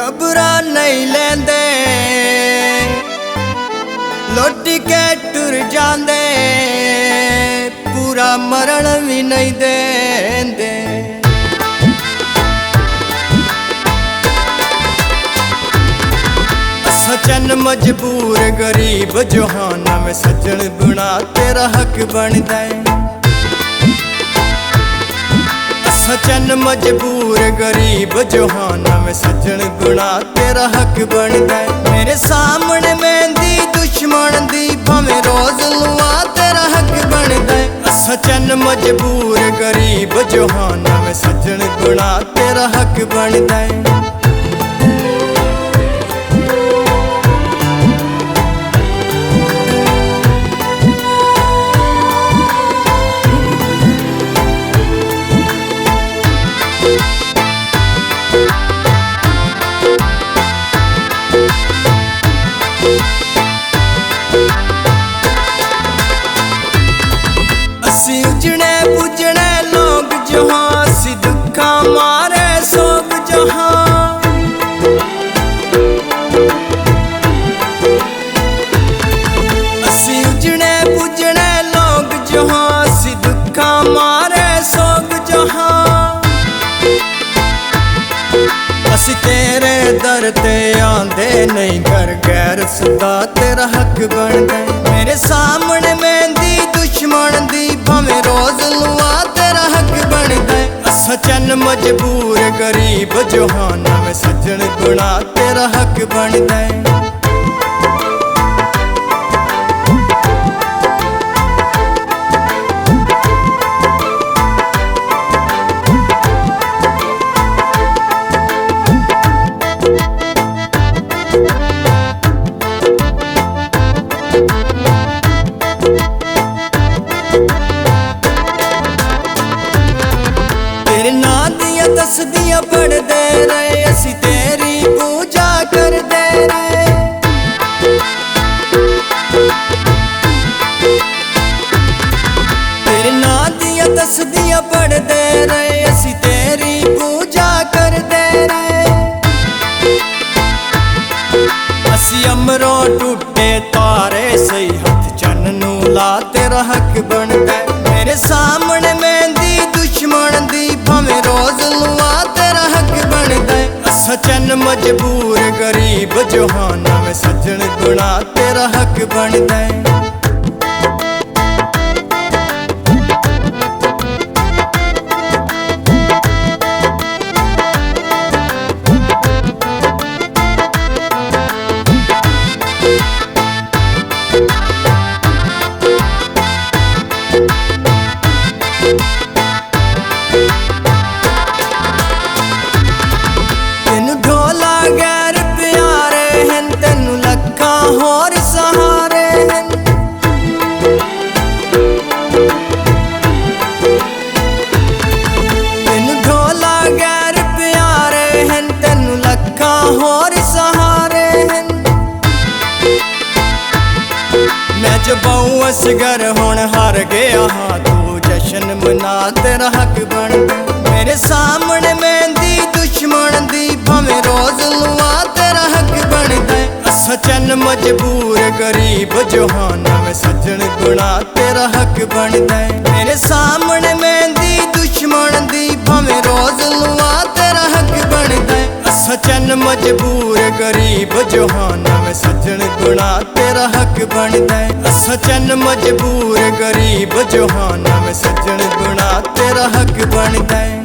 घबरा नहीं लेंदे लुट के टुर जांदे पूरा मरण भी नहीं देंदे। सचन मजबूर गरीब जोहाना में सजन बुना तेरा हक बनदा है। सचन मजबूर गरीब जोहाना में सजन गुना तेरा हक बनदा है। मेरे सामने मेहंदी दुश्मन दी भावें रोज लुआ तेरा हक बनदा है। सचन मजबूर गरीब जोहाना में सजन गुना तेरा हक बनदा है। असी उजने पुजने लोग जहाँ असी दुखा मारे सोग जहाँ। असी उजने पुजने लोग जहाँ असी दुखा मारे सोग जहाँ। असी तेरे दर ते आंदे नहीं घर गैर सदा तेरा हक बनदा है। मेरे सामने मेहंदी दुश्मन दी भावें रोज लुआ तेरा हक बनदा है। सचन मजबूर गरीब जोहाना में सजन गुना तेरा हक बनदा है। तेरे नां दियां तस्बीहां पढ़दे रहे असी तेरी पूजा करदे रहे। तेरे नां दियां तस्बीहां पढ़दे रहे असी तेरी पूजा करदे रहे। असी अमरों टूटे तारे सही हथ चन्न नू ला तेरा हक बनदा है। मेरे सामने मेहंदी दुश्मन दी भावें रोज लुआ तेरा हक बनदा है। सचन मजबूर गरीब जोहाना में सजन गुना तेरा हक बनदा है। तेनू ढोला गैर प्यारे हैं तेनू लखा होर सहारे हैं। तेनू ढोला गैर प्यारे हैं तेनू लखा होर सहारे हैं। मैं जबाऊं असगर हुण हार गया हाँ तू जश्न मना तेरा हक बनदा। मेरे सामने मेहंदी दुश्मन दी भावें रोज लुआ तेरा हक बनदा है। सचन मजबूर गरीब जोहाना में सजन गुना तेरा हक बनदा है। मेरे सामने मेहंदी दुश्मन दी भावें रोज लुआ तेरा हक बनदा है। सचन मजबूर गरीब जोहाना में सजन गुना तेरा हक बनदा है। सचन मजबूर गरीब जोहाना में सजन गुना तेरा हक बनदा है।